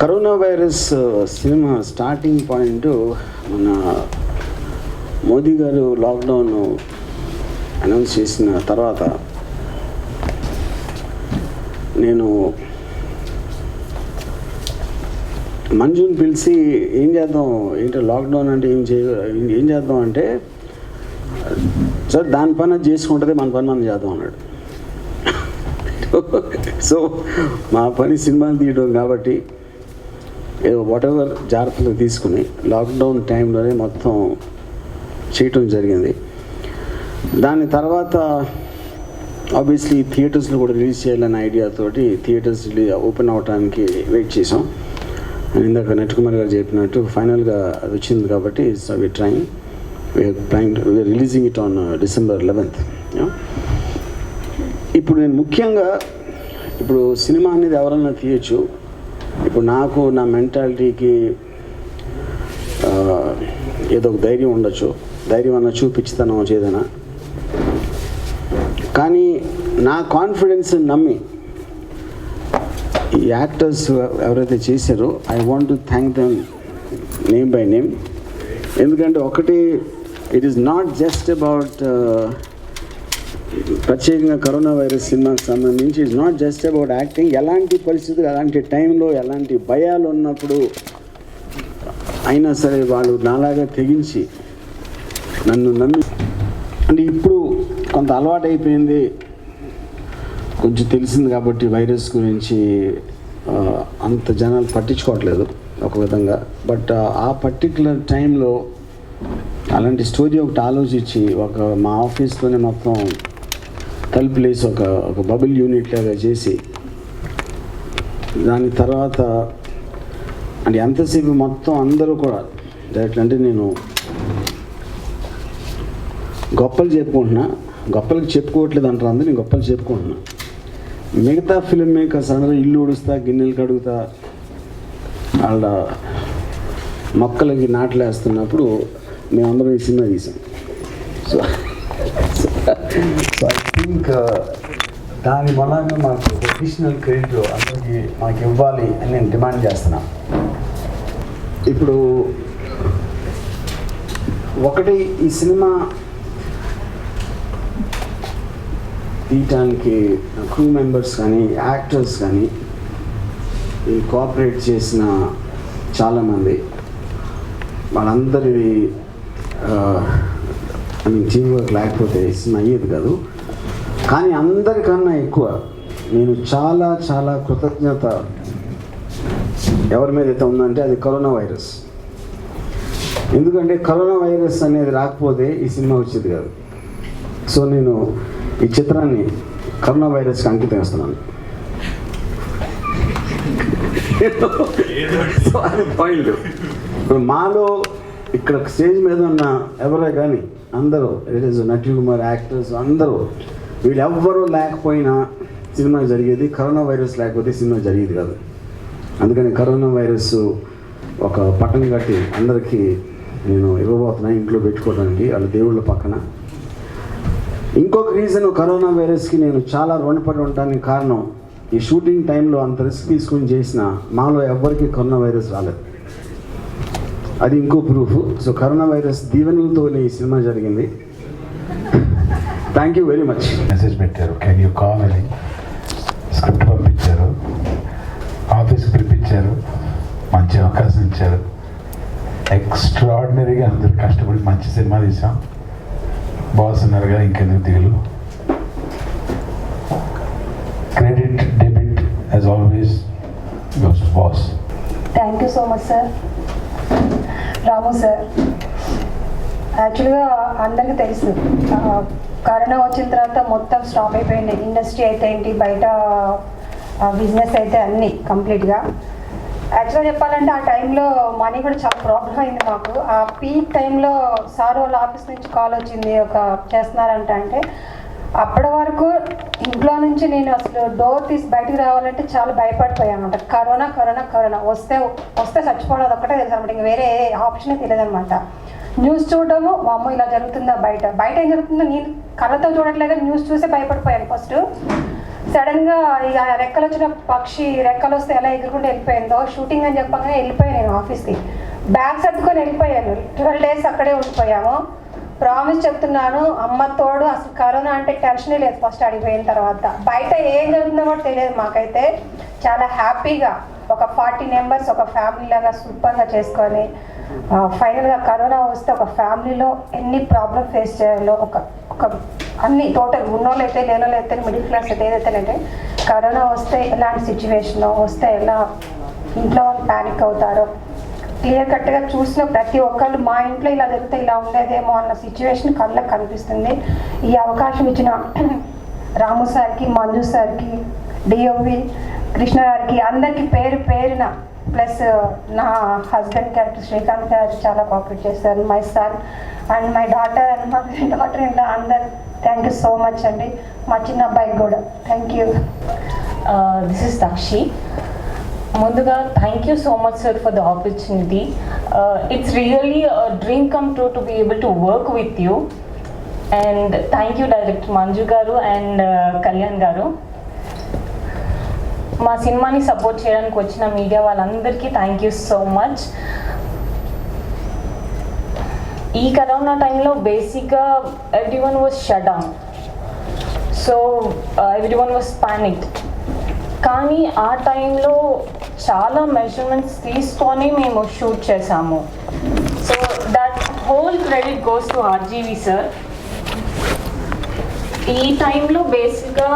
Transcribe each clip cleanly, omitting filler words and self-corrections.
Corona virus cinema starting point మన మోదీ గారు lockdown announce చేసిన తర్వాత నేను మంజుని పిలిచి ఏం చేద్దాం, ఏంటో లాక్డౌన్ అంటే ఏం చేద్దాం అంటే, సార్ దాని పని చేసుకుంటుంది, మన పని మనం చేద్దాం అన్నాడు. సో మా పని సినిమాలు తీయడం కాబట్టి ఏదో వాటెవర్ జాగ్రత్తలు తీసుకుని లాక్డౌన్ టైంలోనే మొత్తం చేయటం జరిగింది. దాని తర్వాత ఆబ్వియస్లీ థియేటర్స్లో కూడా రిలీజ్ చేయాలనే ఐడియాతోటి థియేటర్స్ ఓపెన్ అవ్వడానికి వెయిట్ చేసాం. ఇందాక నటకుమార్ గారు చెప్పినట్టు ఫైనల్గా అది వచ్చింది కాబట్టి we are releasing it on December 11th. ఇప్పుడు నేను ముఖ్యంగా ఇప్పుడు సినిమా అనేది ఎవరన్నా తీయచ్చు. ఇప్పుడు నాకు నా మెంటాలిటీకి ఏదో ఒక ధైర్యం ఉండొచ్చు, ధైర్యం అన్న చూపించుతాను చేదనా, కానీ నా కాన్ఫిడెన్స్ నమ్మి ఈ యాక్టర్స్ ఎవరైతే చేశారో I want to thank them name by name. ఎందుకంటే ఒకటి, it is not just about ప్రత్యేకంగా కరోనా వైరస్ సినిమాకి సంబంధించి it's not just about acting. ఎలాంటి పరిస్థితులు, ఎలాంటి టైంలో, ఎలాంటి భయాలు ఉన్నప్పుడు అయినా సరే వాళ్ళు నాలాగా తెగించి నన్ను నమ్మి, అంటే ఇప్పుడు కొంత అలవాటు అయిపోయింది, కొంచెం తెలిసింది కాబట్టి వైరస్ గురించి అంత జనాలు పట్టించుకోవట్లేదు ఒక విధంగా. బట్ ఆ పర్టికులర్ టైంలో అలాంటి స్టోరీ ఒకటి ఆలోచించి మా ఆఫీస్లోనే మొత్తం తలుపులేసి ఒక బబుల్ యూనిట్ లాగా చేసి, దాని తర్వాత అంటే ఎంతసేపు మొత్తం అందరూ కూడా డైరెక్ట్, అంటే నేను గొప్పలు చెప్పుకుంటున్నా, గొప్పలకి చెప్పుకోవట్లేదు అంటారు అందరూ, నేను గొప్పలు చెప్పుకుంటున్నా. మిగతా ఫిల్మ్ మేకర్స్ అందరూ ఇల్లు ఉడుస్తా, గిన్నెలు కడుగుతా, వాళ్ళ మొక్కలకి నాటలేస్తున్నప్పుడు మేమందరం ఈ సినిమా తీసాం. సో ఐ థింక్ దాని మూలంగా మాకు అడిషనల్ క్రెడిట్ అందరికీ మాకు ఇవ్వాలి అని నేను డిమాండ్ చేస్తున్నా. ఇప్పుడు ఒకటి, ఈ సినిమా తీయటానికి క్రూ మెంబర్స్ కానీ యాక్టర్స్ కానీ ఈ కోఆపరేట్ చేసిన చాలామంది, వాళ్ళందరి టీమ్ వర్క్ లేకపోతే సినిమా అయ్యేది కాదు. కానీ అందరికన్నా ఎక్కువ నేను చాలా చాలా కృతజ్ఞత ఎవరి మీద అయితే ఉందంటే అది కరోనా వైరస్. ఎందుకంటే కరోనా వైరస్ అనేది రాకపోతే ఈ సినిమా వచ్చేది కాదు. సో నేను ఈ చిత్రాన్ని కరోనా వైరస్కి అంకితం ఇస్తున్నాను. సో అది పాయింట్. ఇప్పుడు మాలో ఇక్కడ స్టేజ్ మీద ఉన్న ఎవరే కానీ అందరూ, ఇట్ ఈస్ నటకుమార్, యాక్టర్స్ అందరూ, వీళ్ళెవ్వరూ లేకపోయినా సినిమా జరిగేది. కరోనా వైరస్ లేకపోతే సినిమా జరిగేది కాదు. అందుకని కరోనా వైరస్ ఒక పట్టణం కట్టి అందరికీ నేను ఇవ్వబోతున్నా, ఇంట్లో పెట్టుకోవడానికి వాళ్ళ దేవుళ్ళ పక్కన. ఇంకొక రీజన్, కరోనా వైరస్కి నేను చాలా రుణపడి ఉండడానికి కారణం, ఈ షూటింగ్ టైంలో అంత రిస్క్ తీసుకుని చేసిన మాలో ఎవ్వరికీ కరోనా వైరస్ రాలేదు. అది ఇంకో ప్రూఫ్. సో కరోనా వైరస్ దీవెనలతోనే ఈ సినిమా జరిగింది. Thank you very much. Message పెట్టారు, కెన్ యూ కాల్ అని, స్క్రిప్ట్ పంపించారు, ఆఫీస్కి పిలిపించారు, మంచి అవకాశం ఇచ్చారు. ఎక్స్ట్రాడినరీగా అందరూ కష్టపడి మంచి సినిమా తీసాం. బాస్ ఉన్నారు కదా, ఇంకెందుకు దిగులు. Credit debit as always goes to boss. Thank you so much sir. Ramu sir, యాక్చువల్గా అందరికీ తెలుసు కరోనా వచ్చిన తర్వాత మొత్తం స్టాప్ అయిపోయింది. ఇండస్ట్రీ అయితే ఏంటి, బయట బిజినెస్ అయితే అన్నీ కంప్లీట్గా. యాక్చువల్గా చెప్పాలంటే ఆ టైంలో మనీ కూడా చాలా ప్రాబ్లం అయింది మాకు. ఆ పీక్ టైంలో సార్ వాళ్ళ ఆఫీస్ నుంచి కాల్ వచ్చింది, చేస్తున్నారంట. అంటే అప్పటి వరకు ఇంట్లో నుంచి నేను అసలు డోర్ తీసి బయటకు రావాలంటే చాలా భయపడిపోయానమాట. కరోనా కరోనా కరోనా వస్తే చచ్చిపోవడం అదొక్కటే తెలుసు అనమాట, ఇంక వేరే ఆప్షనే తెలియదనమాట. న్యూస్ చూడడము, మా అమ్మ ఇలా జరుగుతుందా, బయట ఏం జరుగుతుందో నేను కళ్ళతో చూడట్లేదు, న్యూస్ చూసే భయపడిపోయాను ఫస్ట్. సడన్గా ఇక రెక్కలు వచ్చిన పక్షి రెక్కలు వస్తే ఎలా ఎగురుకుంటూ వెళ్ళిపోయిందో, షూటింగ్ అని చెప్పగానే వెళ్ళిపోయాను నేను ఆఫీస్కి. బ్యాగ్ సర్దుకొని వెళ్ళిపోయాను. 12 days అక్కడే ఉండిపోయాము. ప్రామిస్ చెప్తున్నాను, అమ్మ తోడు. అసలు కరోనా అంటే టెన్షనే లేదు ఫస్ట్ అడిగిపోయిన తర్వాత. బయట ఏం జరుగుతుందో కూడా తెలియదు మాకైతే. చాలా హ్యాపీగా ఒక 40 members ఒక ఫ్యామిలీ లాగా సూపర్గా చేసుకొని ఫైనల్గా కరోనా వస్తే ఒక ఫ్యామిలీలో ఎన్ని ప్రాబ్లమ్ ఫేస్ చేయాలో ఒక అన్ని టోటల్ ఉన్నోళ్ళు అయితే లేనోళ్ళు అయితే మిడిల్ క్లాస్ అయితే ఏదైతేనంటే కరోనా వస్తే ఎలాంటి సిచ్యువేషన్ వస్తే ఎలా ఇంట్లో వాళ్ళు ప్యానిక్ అవుతారో క్లియర్ కట్గా చూసిన ప్రతి ఒక్కళ్ళు మా ఇంట్లో ఇలా జరిగితే ఇలా ఉండేదేమో అన్న సిచ్యువేషన్ కళ్ళకి కనిపిస్తుంది. ఈ అవకాశం ఇచ్చిన రాము సార్కి, మంజు సార్కి, డిఓపి కృష్ణ గారికి అందరికీ పేరు పేరున, ప్లస్ నా హస్బెండ్ క్యారెక్టర్ శ్రీకాంత్ గారు చాలా కోఆపరేట్ చేస్తారు, my son and my daughter and మా డాటర్ ఇలా అందరు థ్యాంక్ యూ సో మచ్ అండి. మా చిన్న అబ్బాయికి కూడా thank you. This is Dakshi. ముందుగా thank you so much sir for the opportunity. It's really dream come true to be able to work with you. And thank you director Manju garu and Kalyan గారు. మా సినిమాని support చేయడానికి వచ్చిన మీడియా వాళ్ళందరికీ thank you so much. ఈ corona టైంలో బేసిక్గా everyone was shut down, so everyone was panicked. కానీ ఆ టైంలో చాలా మెజర్మెంట్స్ తీసుకొని మేము షూట్ చేసాము. So that whole credit goes to RGV sir. ఈ టైంలో బేసిక్గా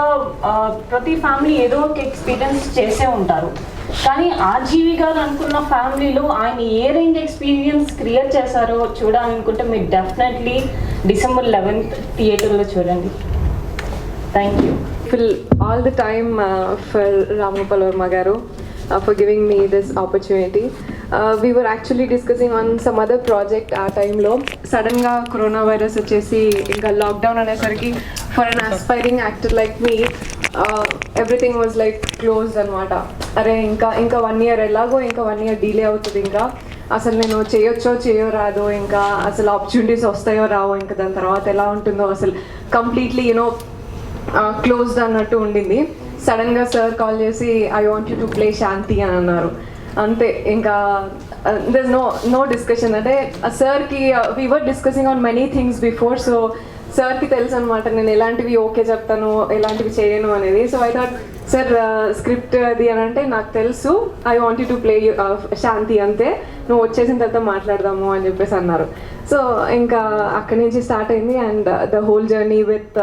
ప్రతి ఫ్యామిలీ ఏదో ఒక ఎక్స్పీరియన్స్ చేసే ఉంటారు, కానీ ఆర్జీవి గారు అనుకున్న ఫ్యామిలీలో ఆయన ఏ రేంజ్ ఎక్స్పీరియన్స్ క్రియేట్ చేశారో చూడాలనుకుంటే మీరు డెఫినెట్లీ December 11th థియేటర్లో చూడండి. Thank you. All the time for Ramu Palvarma garu for giving me this opportunity. We were actually discussing on some other project ఆ టైంలో సడన్గా కరోనా వైరస్ వచ్చేసి ఇంకా లాక్డౌన్ అనేసరికి for an aspiring actor like me everything was like closed అనమాట. అరే ఇంకా 1 year ఎలాగో ఇంకా 1 year డిలే అవుతుంది, ఇంకా అసలు నేను చేయో రాదో, ఇంకా అసలు ఆపర్చునిటీస్ వస్తాయో రావో, ఇంకా దాని తర్వాత ఎలా ఉంటుందో అసలు కంప్లీట్లీ క్లోజ్డ్ అన్నట్టు ఉండింది. సడన్గా సార్ కాల్ చేసి I want you to play Shanti అని అన్నారు. అంతే, ఇంకా దర్ నో డిస్కషన్. అంటే సార్కి we were discussing on many things before, so సార్కి తెలుసు అనమాట నేను ఎలాంటివి ఓకే చెప్తాను, ఎలాంటివి చేయను అనేది. So I thought sir script అది అని అంటే నాకు తెలుసు, I want you to play Shanti, అంతే, నువ్వు వచ్చేసిన తర్వాత మాట్లాడదాము అని చెప్పేసి అన్నారు. సో ఇంకా అక్కడి నుంచి స్టార్ట్ అయింది. And the whole journey with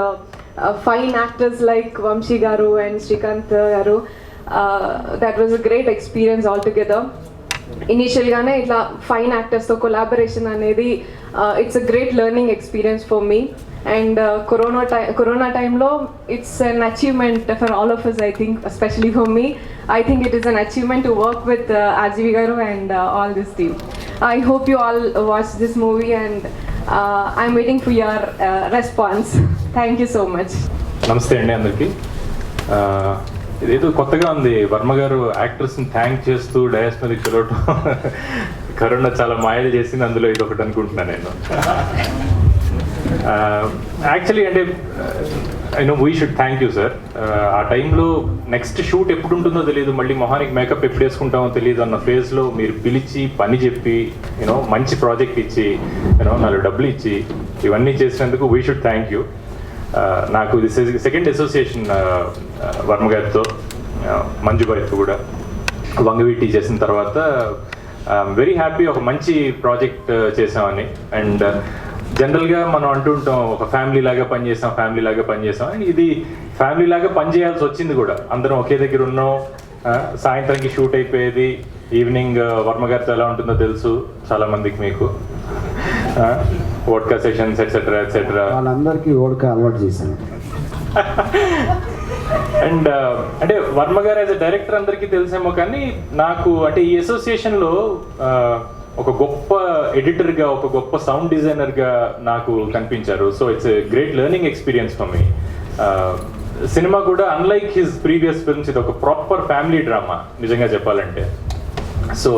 fine actors like Vamshi garu and Srikanth garu, that was a great experience altogether. Initial gaane itla fine actors tho collaboration anedi it's a great learning experience for me. And corona time lo it's an achievement for all of us, I think, especially for me. I think it is an achievement to work with RGV garu and all this team. I hope you all watch this movie and I'm waiting for your response. Thank you so much. నమస్తే అండి అందరికీ. ఇదేదో కొత్తగా ఉంది, వర్మ గారు యాక్టర్స్ని thank చేస్తూ dais మీదకి పిలవటం. కరోనా చాలా మాయలు చేసింది, అందులో ఇది ఒకటి అనుకుంటున్నాను నేను. యాక్చువల్లీ అంటే I know we should thank you sir. ఆ టైంలో నెక్స్ట్ షూట్ ఎప్పుడు ఉంటుందో తెలియదు, మళ్ళీ మొహానికి మేకప్ ఎప్పుడు వేసుకుంటామో తెలియదు అన్న ఫేజ్లో మీరు పిలిచి పని చెప్పి మంచి ప్రాజెక్ట్ ఇచ్చి 4 డబ్బులు ఇచ్చి ఇవన్నీ చేసినందుకు వీ షుడ్ థ్యాంక్ యూ. నాకు ఇది సెకండ్ అసోసియేషన్ వర్మ గారితో, మంజు గారితో కూడా వంగవీటి చేసిన తర్వాత వెరీ హ్యాపీ, ఒక మంచి ప్రాజెక్ట్ చేసామని. అండ్ జనరల్గా మనం అంటూ ఉంటాం ఒక ఫ్యామిలీ లాగా పనిచేసాం అండ్ ఇది ఫ్యామిలీ లాగా పనిచేయాల్సి వచ్చింది కూడా. అందరం ఒకే దగ్గర ఉన్నాం, సాయంత్రానికి షూట్ అయిపోయేది, ఈవినింగ్ వర్మ గారితో ఎలా ఉంటుందో తెలుసు చాలా మందికి మీకు. వోడ్కా సెషన్స్ ఎట్సెట్రా వాళ్ళందరికీ వోడ్కా అలవాటు చేశాను. అండ్ అంటే వర్మ గారు యాజ్ అ డైరెక్టర్ అందరికీ తెలిసేమో, కానీ నాకు అంటే ఈ అసోసియేషన్లో ఒక గొప్ప ఎడిటర్గా, ఒక గొప్ప సౌండ్ డిజైనర్గా నాకు కనిపించారు. So it's a great learning experience for me. Cinema కూడా అన్లైక్ హిజ్ ప్రీవియస్ ఫిల్మ్స్ ఇది ఒక ప్రాపర్ ఫ్యామిలీ డ్రామా నిజంగా చెప్పాలంటే. సో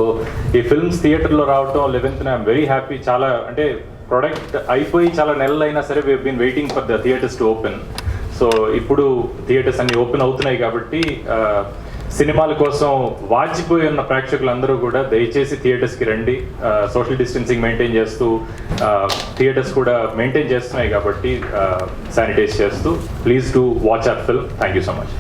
ఈ ఫిల్మ్స్ థియేటర్లో రావటం 11th ఐఎమ్ వెరీ హ్యాపీ. చాలా అంటే ప్రొడక్ట్ అయిపోయి చాలా నెలలు అయినా సరే we been waiting for the theatres to open. So ఇప్పుడు థియేటర్స్ అన్ని ఓపెన్ అవుతున్నాయి కాబట్టి సినిమాల కోసం వాచిపోయి ఉన్న ప్రేక్షకులందరూ కూడా దయచేసి థియేటర్స్కి రండి. సోషల్ డిస్టెన్సింగ్ మెయింటైన్ చేస్తూ థియేటర్స్ కూడా మెయింటైన్ చేస్తున్నాయి కాబట్టి శానిటైజ్ చేస్తూ please do watch hour film. Thank you so much.